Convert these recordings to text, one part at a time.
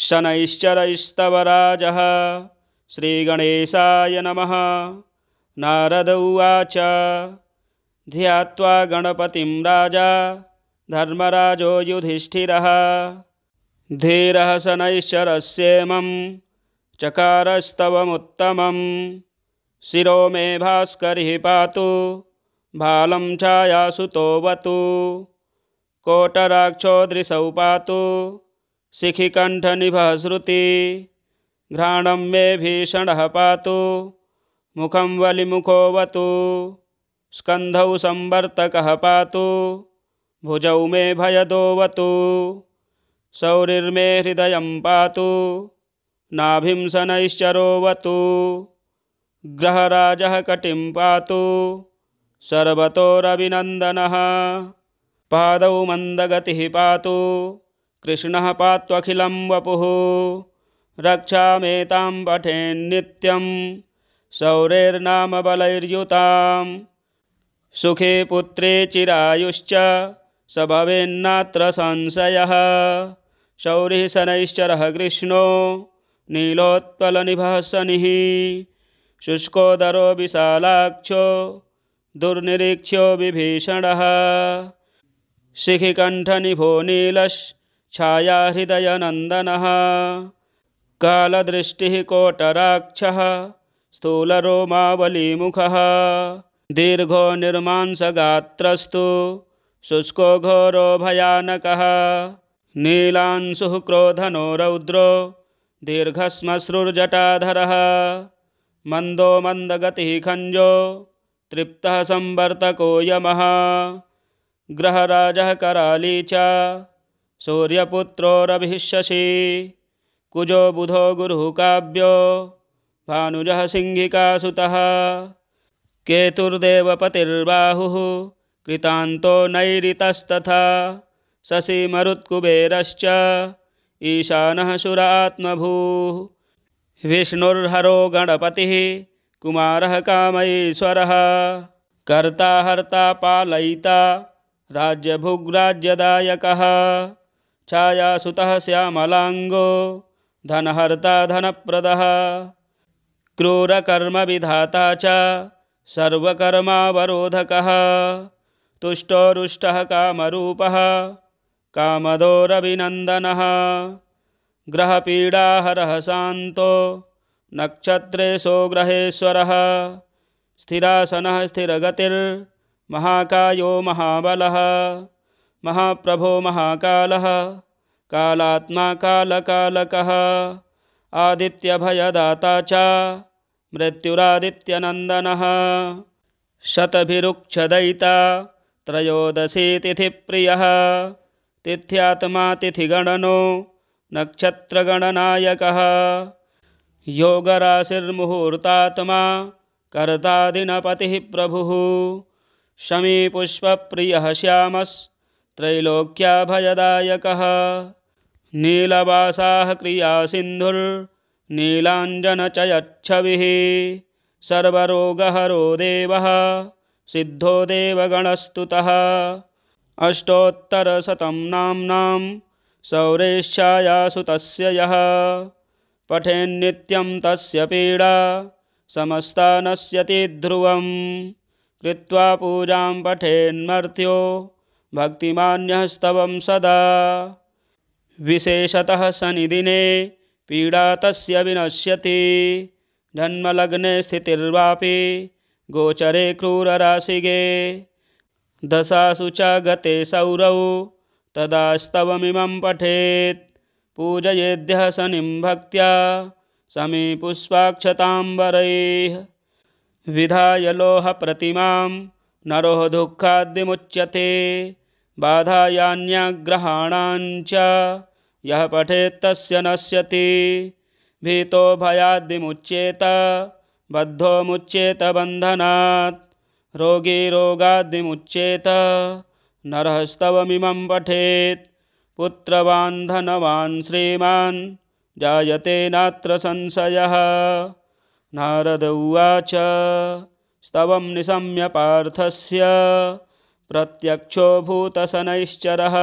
शनैश्चरैस्तव राजः श्रीगणेशाय नमः। नारद उवाच ध्यात्वा गणपतिं राजा धर्मराजो युधिष्ठिरः धीरः शनैश्चरस्येमं चकारस्तवमुत्तमं शिरो मे भास्करिः पातु भालं छायासुतोऽवतु कोटराक्षोदृशौ पातु शिखिकण्ठनिभः श्रुति घ्राणं मे भीषणः पातु मुखं वलिमुखोऽवतु स्कन्धौ संवर्तकः पातु भुजौ मे भयदोऽवतु शौरिर्मे हृदयं पातु नाभिं शनैश्चरोऽवतु ग्रहराजः कटिं पातु सर्वतोरभिनन्दनः पादौ मन्दगतिः पातु कृष्णः पात्वखिलं वपुः रक्षामेतां पठेन्नित्यं शौरेर्नाम बलैर्युतां सुखे पुत्रे चिरायुश्च स भवेन्नात्र संशयः शौरिः शनैश्चरः कृष्णो नीलोत्पलनिभः शनिः शुष्कोदरो विशालाक्षो दुर्निरीक्ष्यो विभीषणः शिखिकण्ठनिभो नीलश्छायाहृदयनन्दनः कालदृष्टिः कोटराक्षः स्थूलरोमावलीमुखः दीर्घो निर्मांसगात्रस्तु शुष्को घोरो भयानकः नीलांशुः क्रोधनो रौद्रो दीर्घश्मश्रुर्जटाधरः मन्दो मन्दगतिः खञ्जो तृप्तः संवर्तको यमः ग्रहराजः कराली च सूर्यपुत्रोरभिः शशी कुजो बुधो गुरुः काव्यो भानुजः सिंहिकासुतः केतुर्देवपतिर्बाहुः कृतान्तो नैऋतस्तथा शशी मरुत्कुबेरश्च ईशानः सुरात्मभूः विष्णुर्हरो गणपतिः कुमारः कामैश्वरः कर्ता हर्ता पालयिता राज्यभुग्राज्यदायकः छायासुतः श्यामलाङ्गो धनहर्ता धनप्रदः क्रूरकर्मविधाता च सर्वकर्मावरोधकः तुष्टो रुष्टः कामरूपः कामदोरभिनन्दनः ग्रहपीडाहरः शान्तो नक्षत्रेशो ग्रहेश्वरः स्थिरासनः स्थिरगतिर्महाकायो महाबलः महाप्रभो महाकालः कालात्मा कालकालकः आदित्यभयदाता च मृत्युरादित्यनन्दनः शतभिरुक्षदयिता त्रयोदशी तिथिप्रियः तिथ्यात्मा तिथिगणनो नक्षत्रगणनायकः योगराशिर्मुहूर्तात्मा कर्ता दिनपतिः प्रभुः शमीपुष्पप्रियः श्यामस्त्रैलोक्याभयदायकः नीलवासाः क्रियासिन्धुर्नीलाञ्जनचयच्छविः सर्वरोगहरो देवः सिद्धो देवगणस्तुतः अष्टोत्तरशतं नाम्नां शौरेश्छायासुतस्य यः पठेन्नित्यं तस्य पीडा समस्ता नश्यति ध्रुवं कृत्वा पूजां पठेन्मर्त्यो भक्तिमान्यः स्तवं सदा विशेषतः शनिदिने पीडा तस्य विनश्यति जन्मलग्ने स्थितिर्वापि गोचरे क्रूरराशिगे दशासु च गते सौरौ तदा स्तवमिमं पठेत् पूजयेद्यः शनिं भक्त्या समीपुष्पाक्षताम्बरैः विधाय लोहप्रतिमां नरो दुःखाद्विमुच्यते बाधायान्यग्रहाणाञ्च यः पठेत्तस्य नश्यति भीतो भयाद्विमुच्येत बद्धो मुच्येत बन्धनात् रोगी रोगाद्विमुच्येत नरः स्तवमिमं पठेत् पुत्रवान् धनवान् श्रीमान् जायते नात्र संशयः। नारद उवाच स्तवं निशम्य पार्थस्य प्रत्यक्षो भूतशनैश्चरः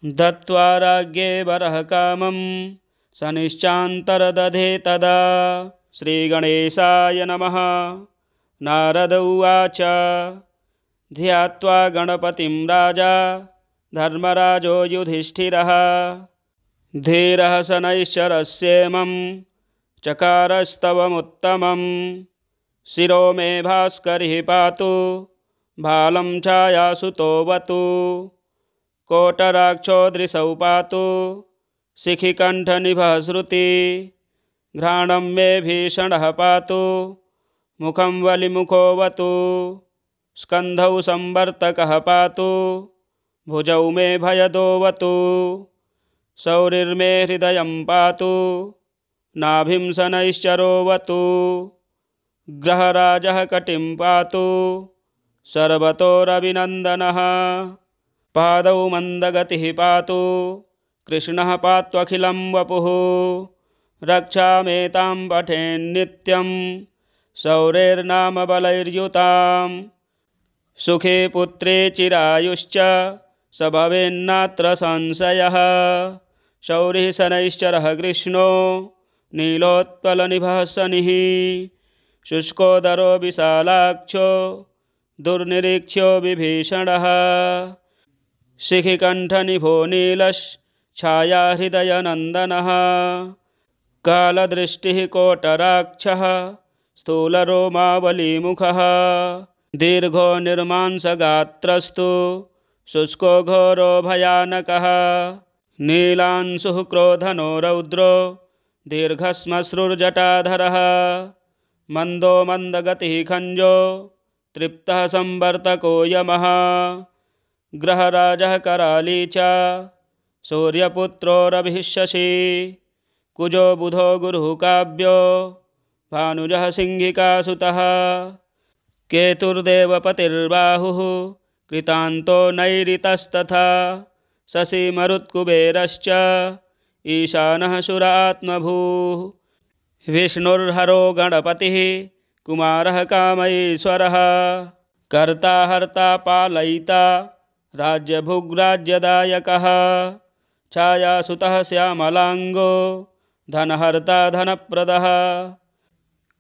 दत्त्वा राज्ञे वरः कामं शनिश्चान्तरदधे तदा। श्रीगणेशाय नमः। नारद उवाच ध्यात्वा गणपतिं राजा धर्मराजो युधिष्ठिरः धीरः शनैश्चरस्येमं चकारस्तवमुत्तमं। शिरो मे भास्करिः पातु भालं छायासुतोऽवतु। कोटराक्षो दृशौ पातु शिखिकण्ठनिभः श्रुति। घ्राणं मे भीषणः पातु मुखं वलिमुखोऽवतु। स्कन्धौ संवर्तकः पातु भुजौ मे भयदोऽवतु। शौरिर्मे हृदयं पातु नाभिं शनैश्चरोऽवतु। ग्रहराजः कटिं पातु सर्वतोरभिनन्दनः। पादौ मन्दगतिः पातु कृष्णः पात्वखिलं वपुः। रक्षामेतां पठेन्नित्यं शौरेर्नाम बलैर्युतां। सुखे पुत्रे चिरायुश्च स भवेन्नात्र संशयः। शौरिः शनैश्चरः कृष्णो नीलोत्पलनिभः शनिः। शुष्कोदरो विशालाक्षो दुर्निरीक्ष्यो विभीषणः। शिखिकण्ठनिभो नीलश्छायाहृदयनन्दनः। कालदृष्टिः कोटराक्षः स्थूलरोमावलीमुखः। दीर्घो निर्मांसगात्रस्तु शुष्को घोरो भयानकः। नीलांशुः क्रोधनो रौद्रो दीर्घश्मश्रुर्जटाधरः। मन्दो मन्दगतिः खञ्जो तृप्तः संवर्तको यमः। ग्रहराजः कराली च सूर्यपुत्रोरभिः शशी। कुजो बुधो गुरुः काव्यो भानुजः सिंहिकासुतः। केतुर्देवपतिर्बाहुः कृतान्तो नैऋतस्तथा। शशी मरुत्कुबेरश्च ईशानः सुरात्मभूः। विष्णुर्हरो गणपतिः कुमारः कामैश्वरः। कर्ता हर्ता पालयिता राज्यभुग्राज्यदायकः। छायासुतः श्यामलाङ्गो धनहर्ता धनप्रदः।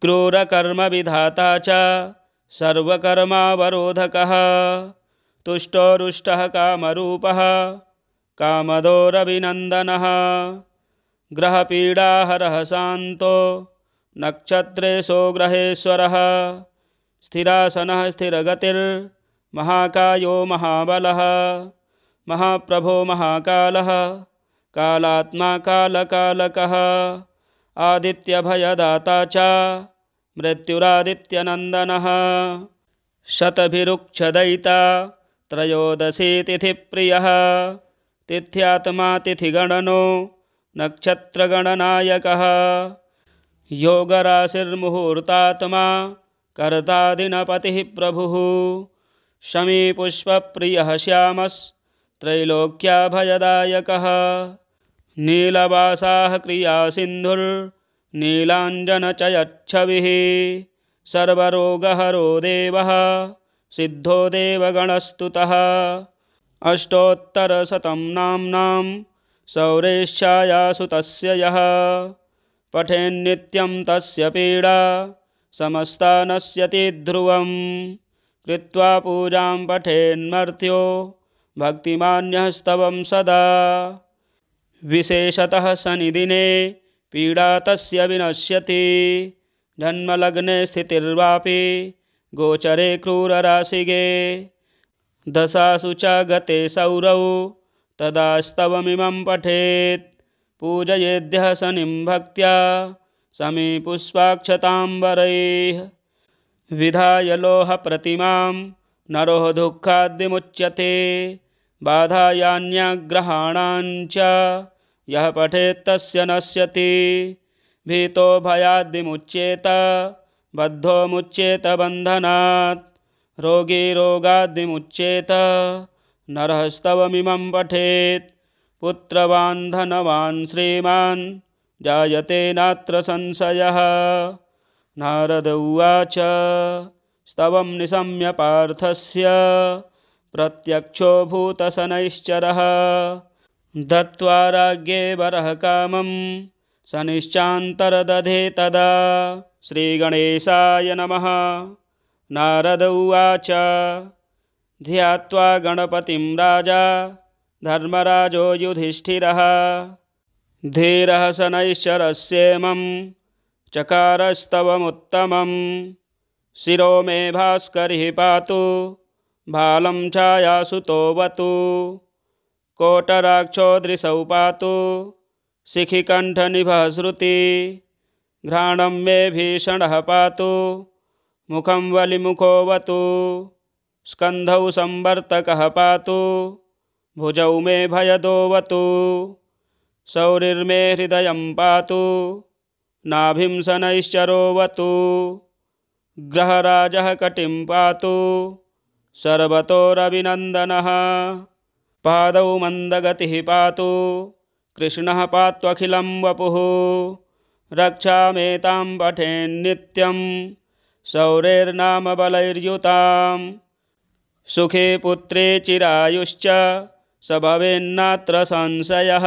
क्रूरकर्मविधाता च सर्वकर्मावरोधकः। तुष्टो रुष्टः कामरूपः कामदोरभिनन्दनः। ग्रहपीडाहरः शान्तो नक्षत्रेशो ग्रहेश्वरः। स्थिरासनः स्थिरगतिर्महाकायो महाबलः। महाप्रभो महाकालः कालात्मा कालकालकः। आदित्यभयदाता च मृत्युरादित्यनन्दनः। शतभिरुक्षदयिता त्रयोदशी तिथिप्रियः। तिथ्यात्मा तिथिगणनो नक्षत्रगणनायकः। योगराशिर्मुहूर्तात्मा कर्तादिनपतिः प्रभुः। शमीपुष्पप्रियः श्यामस्त्रैलोक्याभयदायकः। नीलवासाः क्रियासिन्धुर्नीलाञ्जनचयच्छविः। सर्वरोगहरो देवः सिद्धो देवगणस्तुतः। अष्टोत्तरशतं नाम्नां शौरेश्छायासुतस्य यः। पठेन्नित्यं तस्य पीडा समस्ता नश्यति ध्रुवं। कृत्वा पूजां पठेन्मर्त्यो भक्तिमान्यः स्तवं सदा। विशेषतः शनिदिने पीडा तस्य विनश्यति। जन्मलग्ने स्थितिर्वापि गोचरे क्रूरराशिगे। दशासु च गते सौरौ तदा स्तवमिमं पठेत्। पूजयेद्यः शनिं भक्त्या समीपुष्पाक्षताम्बरैः। विधाय लोहप्रतिमां नरो दुःखाद्विमुच्यते। बाधायान्यग्रहाणाञ्च यः पठेत्तस्य नश्यति। भीतो भयाद्विमुच्येत बद्धो मुच्येत बन्धनात्। रोगी रोगाद्विमुच्येत नरः स्तवमिमं पठेत्। पुत्रवान् धनवान् श्रीमान् जायते नात्र संशयः। नारद उवाच स्तवं निशम्य पार्थस्य प्रत्यक्षो भूतशनैश्चरः। दत्त्वा राज्ञे वरः कामं शनिश्चान्तरदधे तदा। श्रीगणेशाय नमः। नारद उवाच ध्यात्वा गणपतिं राजा धर्मराजो युधिष्ठिरः धीरः शनैश्चरस्येमं चकारस्तवमुत्तमं। शिरो मे भास्करिः पातु भालं छायासुतोऽवतु। कोटराक्षोदृशौ पातु शिखिकण्ठनिभः श्रुति। घ्राणं मे भीषणः पातु मुखं वलिमुखोऽवतु। स्कन्धौ संवर्तकः पातु भुजौ मे भयदोऽवतु। शौरिर्मे हृदयं पातु नाभिं शनैश्चरोऽवतु। ग्रहराजः कटिं पातु सर्वतोरभिनन्दनः। पादौ मन्दगतिः पातु कृष्णः पात्वखिलं वपुः। रक्षामेतां पठेन्नित्यं शौरेर्नाम बलैर्युतां। सुखे पुत्रे चिरायुश्च स भवेन्नात्र संशयः।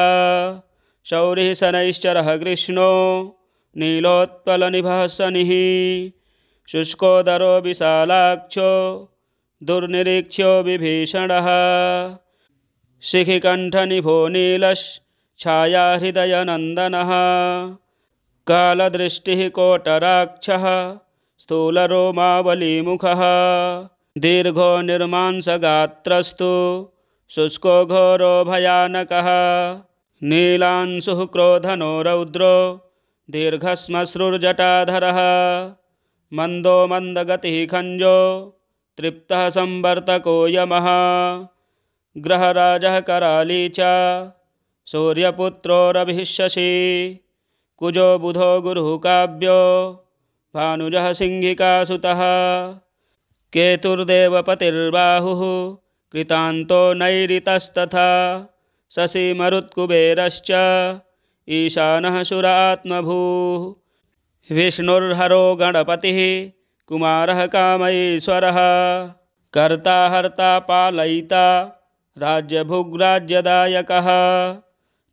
शौरिः शनैश्चरः कृष्णो नीलोत्पलनिभः शनिः। शुष्कोदरो विशालाक्षो दुर्निरीक्ष्यो विभीषणः। शिखिकण्ठनिभो नीलश्छायाहृदयनन्दनः। कालदृष्टिः कोटराक्षः स्थूलरोमावलीमुखः। दीर्घो निर्मांसगात्रस्तु शुष्को घोरो भयानकः। नीलांशुः क्रोधनो रौद्रो दीर्घश्मश्रुर्जटाधरः। मन्दो मन्दगतिः खञ्जो तृप्तः संवर्तको यमः। ग्रहराजः कराली च सूर्यपुत्रोरभिः शशी। कुजो बुधो गुरुः काव्यो भानुजः सिंहिकासुतः। केतुर्देवपतिर्बाहुः कृतान्तो नैऋतस्तथा। शशी मरुत्कुबेरश्च ईशानः सुरात्मभूः। विष्णुर्हरो गणपतिः कुमारः कामैश्वरः। कर्ता हर्ता पालयिता राज्यभुग्राज्यदायकः।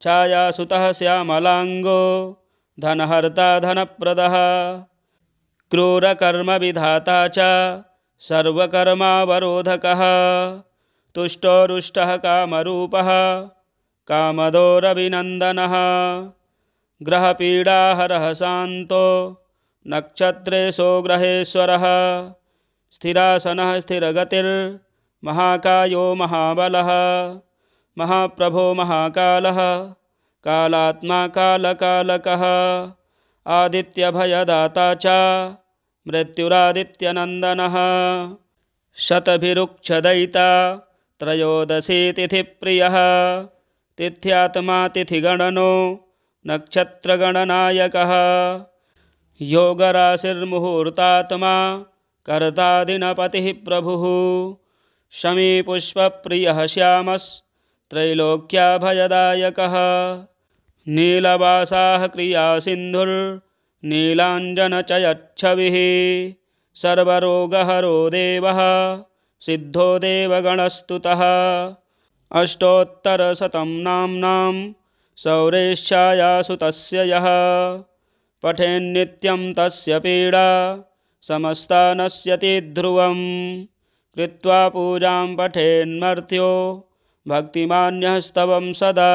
छायासुतः श्यामलाङ्गो धनहर्ता धनप्रदः। क्रूरकर्मविधाता च सर्वकर्मावरोधकः। तुष्टो रुष्टः कामरूपः कामदोरभिनन्दनः। ग्रहपीडाहरः शान्तो नक्षत्रेशो ग्रहेश्वरः। स्थिरासनः स्थिरगतिर्महाकायो महाबलः। महाप्रभो महाकालः कालात्मा कालकालकः। आदित्यभयदाता च मृत्युरादित्यनन्दनः। शतभिरुक्षदयिता त्रयोदशी तिथिप्रियः। तिथ्यात्मा तिथिगणनो नक्षत्रगणनायकः। योगराशिर्मुहूर्तात्मा कर्ता दिनपतिः प्रभुः। शमीपुष्पप्रियः श्यामस्त्रैलोक्याभयदायकः। नीलवासाः क्रियासिन्धुर्नीलाञ्जनचयच्छविः। सर्वरोगहरो देवः सिद्धो देवगणस्तुतः। अष्टोत्तरशतं नाम्नां शौरेश्छायासुतस्य यः। पठेन्नित्यं तस्य पीडा समस्ता नश्यति ध्रुवम्। कृत्वा पूजां पठेन्मर्त्यो भक्तिमान्यः स्तवं सदा।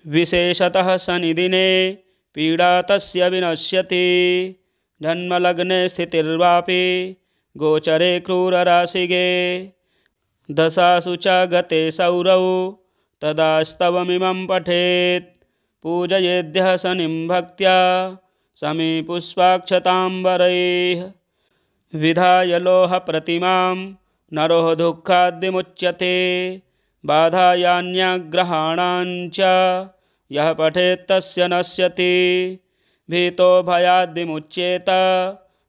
विशेषतः शनिदिने पीडा तस्य विनश्यति। जन्मलग्ने स्थितिर्वापि गोचरे क्रूरराशिगे। दशासु च गते सौरौ तदा स्तवमिमं पठेत्। पूजयेद्यः शनिं भक्त्या समीपुष्पाक्षताम्बरैः। विधाय लोहप्रतिमां नरो दुःखाद्विमुच्यते। बाधायान्यग्रहाणाञ्च यः पठेत्तस्य नश्यति। भीतो भयाद्विमुच्येत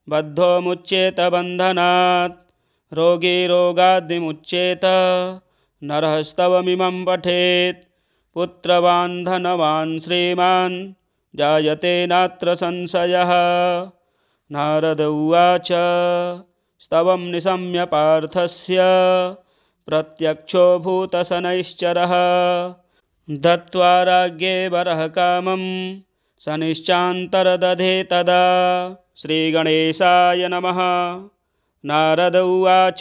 बद्धो मुच्येत बन्धनात्। रोगी रोगाद्विमुच्येत नरः स्तवमिमं पठेत्। पुत्रवान् धनवान् श्रीमान् जायते नात्र संशयः। नारद उवाच स्तवं निशम्य पार्थस्य प्रत्यक्षो भूतशनैश्चरः। दत्त्वा राज्ञे वरः कामं शनिश्चान्तरदधे तदा। श्रीगणेशाय नमः। नारद उवाच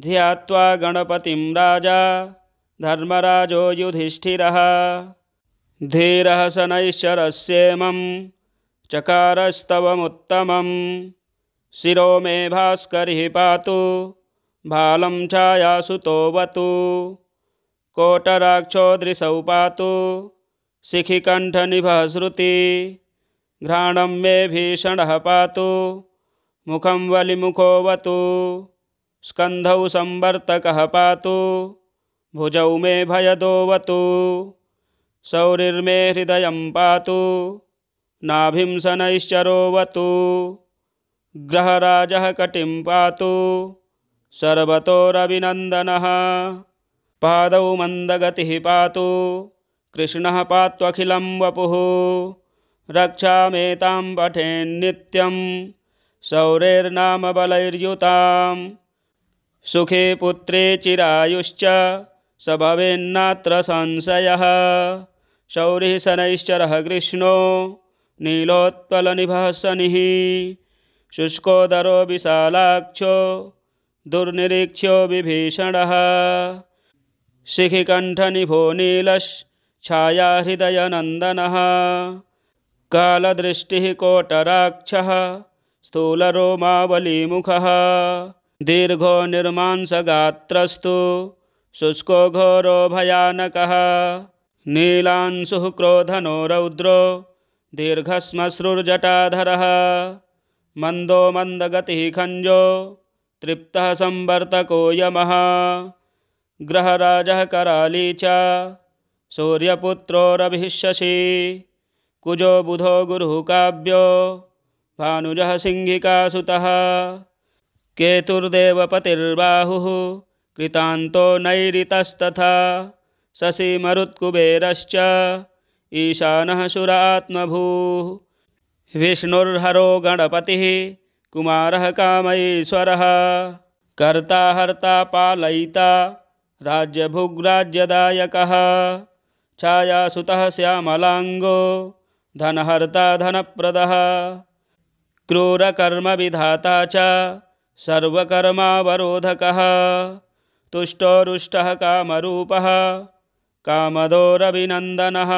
ध्यात्वा गणपतिं राजा धर्मराजो युधिष्ठिरः धीरः शनैश्चरस्येमं चकारस्तवमुत्तमं। शिरो मे भास्करिः पातु भालं छायासुतोऽवतु। कोटराक्षोदृशौ पातु शिखिकण्ठनिभः श्रुति। घ्राणं मे भीषणः पातु मुखं वलिमुखोऽवतु। स्कन्धौ संवर्तकः पातु भुजौ मे भयदोऽवतु। शौरिर्मे हृदयं पातु नाभिं शनैश्चरोऽवतु। ग्रहराजः कटिं पातु सर्वतोरभिनन्दनः। पादौ मन्दगतिः पातु कृष्णः पात्वखिलं वपुः। रक्षामेतां पठेन्नित्यं शौरेर्नाम बलैर्युतां। सुखे पुत्रे चिरायुश्च स भवेन्नात्र संशयः। शौरिः शनैश्चरः कृष्णो नीलोत्पलनिभः शनिः। शुष्कोदरो विशालाक्षो दुर्निरीक्ष्यो विभीषणः। शिखिकण्ठनिभो नीलश्छायाहृदयनन्दनः। कालदृष्टिः कोटराक्षः स्थूलरोमावलीमुखः। दीर्घो निर्मांसगात्रस्तु शुष्को घोरो भयानकः। नीलांशुः क्रोधनो रौद्रो दीर्घश्मश्रुर्जटाधरः। मन्दो मन्दगतिः खञ्जो तृप्तः संवर्तको यमः। ग्रहराजः कराली च सूर्यपुत्रोरभिः शशी। कुजो बुधो गुरुः काव्यो भानुजः सिंहिकासुतः। केतुर्देवपतिर्बाहुः कृतान्तो नैऋतस्तथा। शशी मरुत्कुबेरश्च ईशानः सुरात्मभूः। विष्णुर्हरो गणपतिः कुमारः कामैश्वरः। कर्ता हर्ता पालयिता राज्यभुग्राज्यदायकः। छायासुतः श्यामलाङ्गो धनहर्ता धनप्रदः। क्रूरकर्मविधाता च सर्वकर्मावरोधकः। तुष्टो रुष्टः कामरूपः कामदोरभिनन्दनः।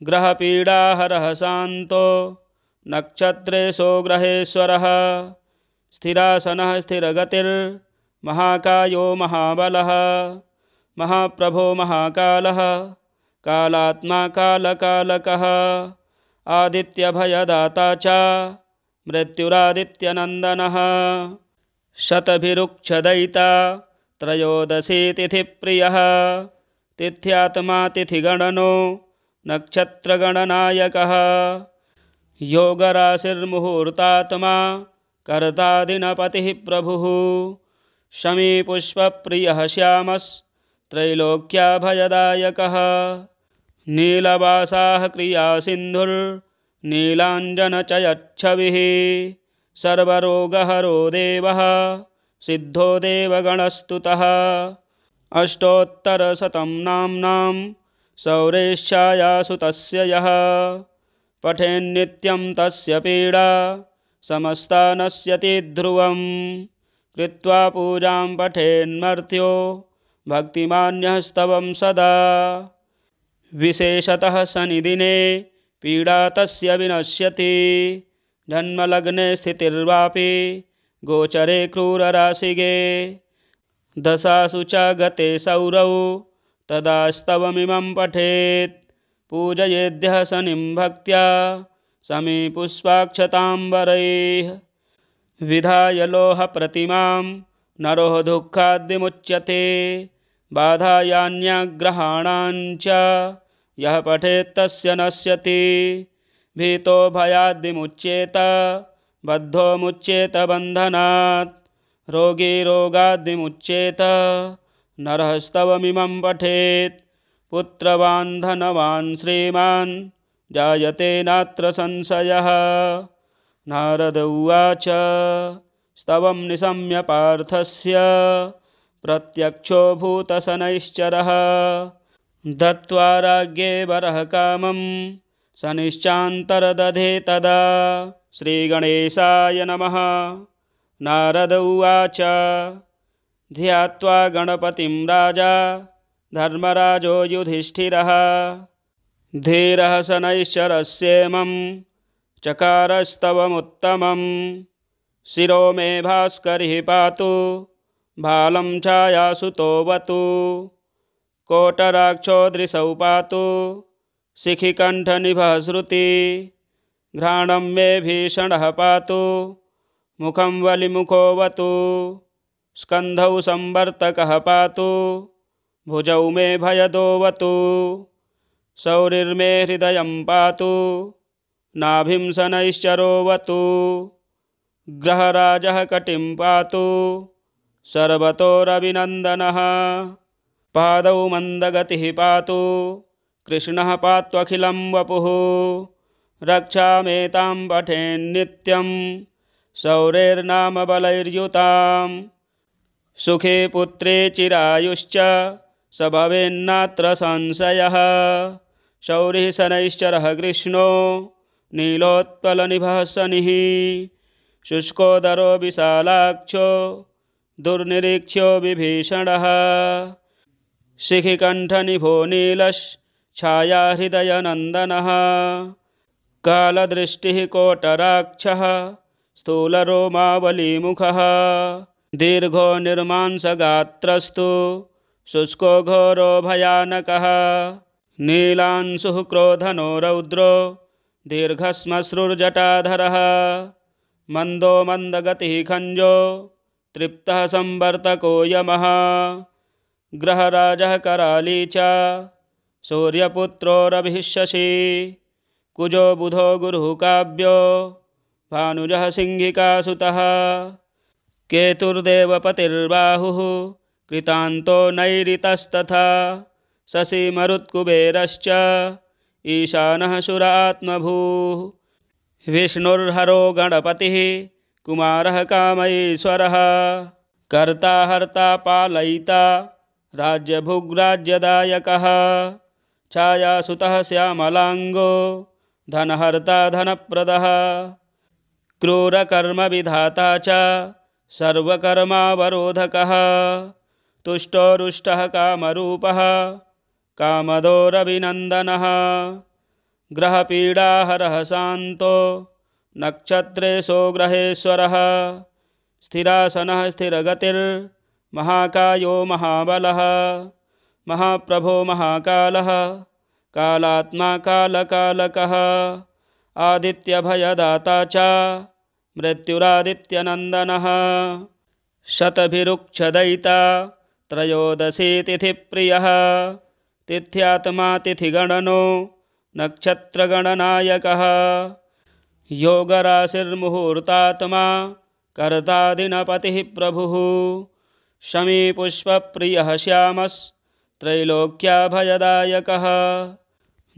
ग्रहपीडाहरः शान्तो नक्षत्रेशो ग्रहेश्वरः। स्थिरासनः स्थिरगतिर्महाकायो महाबलः। महाप्रभो महाकालः कालात्मा कालकालकः। आदित्यभयदाता च मृत्युरादित्यनन्दनः। शतभिरुक्षदयिता त्रयोदशी तिथिप्रियः। तिथ्यात्मा तिथिगणनो नक्षत्रगणनायकः। योगराशिर्मुहूर्तात्मा कर्ता दिनपतिः प्रभुः। शमीपुष्पप्रियः श्यामस्त्रैलोक्याभयदायकः। नीलवासाः क्रियासिन्धुर्नीलाञ्जनचयच्छविः। सर्वरोगहरो देवः सिद्धो देवगणस्तुतः। अष्टोत्तरशतं नाम्नां शौरेश्छायासुतस्य यः। पठेन्नित्यं तस्य पीडा समस्ता नश्यति ध्रुवम्। कृत्वा पूजां पठेन्मर्त्यो भक्तिमान्यः स्तवं सदा। विशेषतः शनिदिने पीडा तस्य विनश्यति। जन्मलग्ने स्थितिर्वापि गोचरे क्रूरराशिगे। दशासु च गते सौरौ तदा स्तवमिमं पठेत्। पूजयेद्यः शनिं भक्त्या समीपुष्पाक्षताम्बरैः। विधाय लोहप्रतिमां नरो दुःखाद्विमुच्यते। बाधायान्यग्रहाणाञ्च यः पठेत्तस्य नश्यति। भीतो भयाद्विमुच्येत बद्धो मुच्येत बन्धनात्। रोगी रोगाद्विमुच्येत नरः स्तवमिमं पठेत्। पुत्रवान् धनवान् श्रीमान् जायते नात्र संशयः। नारद उवाच स्तवं निशम्य पार्थस्य प्रत्यक्षो भूतशनैश्चरः। दत्त्वा राज्ञे वरः कामं शनिश्चान्तरदधे तदा। श्रीगणेशाय नमः। नारद उवाच ध्यात्वा गणपतिं राजा धर्मराजो युधिष्ठिरः धीरः शनैश्चरस्येमं चकारस्तवमुत्तमं। शिरो मे भास्करिः पातु भालं छायासुतोऽवतु। कोटराक्षोदृशौ पातु शिखिकण्ठनिभः श्रुति। घ्राणं मे भीषणः पातु मुखं वलिमुखोऽवतु। स्कन्धौ संवर्तकः पातु भुजौ मे भयदोऽवतु। शौरिर्मे हृदयं पातु नाभिं शनैश्चरोऽवतु। ग्रहराजः कटिं पातु सर्वतोरभिनन्दनः। पादौ मन्दगतिः पातु कृष्णः पात्वखिलं वपुः। रक्षामेतां पठेन्नित्यं शौरेर्नाम बलैर्युतां। सुखे पुत्रे चिरायुश्च स भवेन्नात्र संशयः। शौरिः शनैश्चरः कृष्णो नीलोत्पलनिभः शनिः। शुष्कोदरो विशालाक्षो दुर्निरीक्ष्यो विभीषणः। शिखिकण्ठनिभो नीलश्छायाहृदयनन्दनः। कालदृष्टिः कोटराक्षः स्थूलरोमावलीमुखः। दीर्घो निर्मांसगात्रस्तु शुष्को घोरो भयानकः। नीलांशुः क्रोधनो रौद्रो दीर्घश्मश्रुर्जटाधरः। मन्दो मन्दगतिः खञ्जो तृप्तः संवर्तको यमः। ग्रहराजः कराली च सूर्यपुत्रोरभिः शशी। कुजो बुधो गुरुः काव्यो भानुजः सिंहिकासुतः। केतुर्देवपतिर्बाहुः कृतान्तो नैऋतस्तथा। शशी मरुत्कुबेरश्च ईशानः सुरात्मभूः। विष्णुर्हरो गणपतिः कुमारः कामैश्वरः। कर्ता हर्ता पालयिता राज्यभुग्राज्यदायकः। छायासुतः श्यामलाङ्गो धनहर्ता धनप्रदः। क्रूरकर्मविधाता च सर्वकर्मावरोधकः। तुष्टो रुष्टः कामरूपः कामदोरभिनन्दनः। ग्रहपीडाहरः शान्तो नक्षत्रेशो ग्रहेश्वरः। स्थिरासनः स्थिरगतिर्महाकायो महाबलः। महाप्रभो महाकालः कालात्मा कालकालकः। आदित्यभयदाता च मृत्युरादित्यनन्दनः। शतभिरुक्षदयिता त्रयोदशी तिथिप्रियः। तिथ्यात्मा तिथिगणनो नक्षत्रगणनायकः। योगराशिर्मुहूर्तात्मा कर्ता दिनपतिः प्रभुः। शमीपुष्पप्रियः श्यामस्त्रैलोक्याभयदायकः।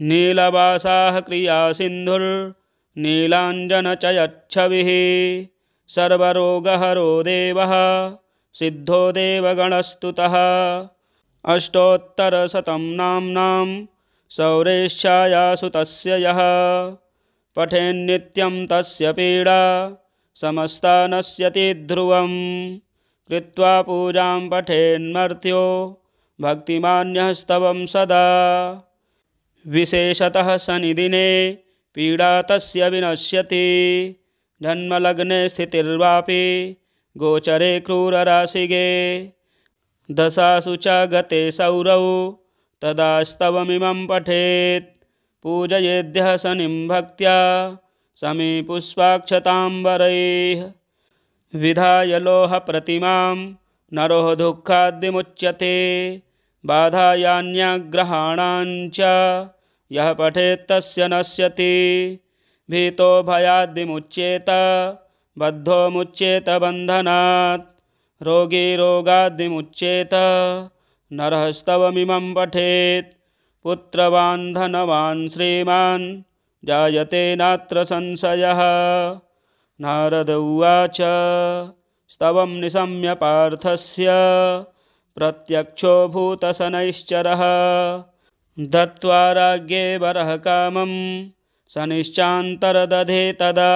नीलवासाः क्रियासिन्धुर्नीलाञ्जनचयच्छविः। सर्वरोगहरो देवः सिद्धो देवगणस्तुतः। अष्टोत्तरशतं नाम्नां शौरेश्छायासुतस्य यः। पठेन्नित्यं तस्य पीडा समस्ता नश्यति ध्रुवम्। कृत्वा पूजां पठेन्मर्त्यो भक्तिमान्यः स्तवं सदा। विशेषतः शनिदिने पीडा तस्य विनश्यति। जन्मलग्ने स्थितिर्वापि गोचरे क्रूरराशिगे। दशासु च गते सौरौ तदा स्तवमिमं पठेत्। पूजयेद्यः शनिं भक्त्या समीपुष्पाक्षताम्बरैः। विधाय लोहप्रतिमां नरो दुःखाद्विमुच्यते। बाधायान्यग्रहाणाञ्च यः पठेत् तस्य नश्यति। भीतो भयाद्विमुच्येत बद्धो मुच्येत बन्धनात्। रोगी रोगाद्विमुच्येत नरः स्तवमिमं पठेत्। पुत्रवान् धनवान् श्रीमान् जायते नात्र संशयः। नारद उवाच स्तवं निशम्य पार्थस्य प्रत्यक्षो भूतशनैश्चरः। दत्त्वा राज्ञे वरः कामं शनिश्चान्तरदधे तदा।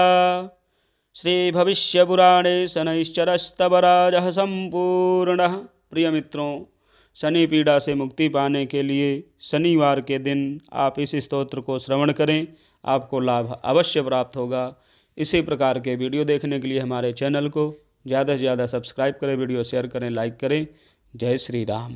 श्रीभविष्यपुराणे शनैश्चरस्तव राजः सम्पूर्णः। प्रिय मित्रों, शनि पीड़ा से मुक्ति पाने के लिए शनिवार के दिन आप इस स्तोत्र को श्रवण करें, आपको लाभ अवश्य प्राप्त होगा। इसी प्रकार के वीडियो देखने के लिए हमारे चैनल को ज़्यादा से ज़्यादा सब्सक्राइब करें, वीडियो शेयर करें, लाइक करें। जय श्री राम।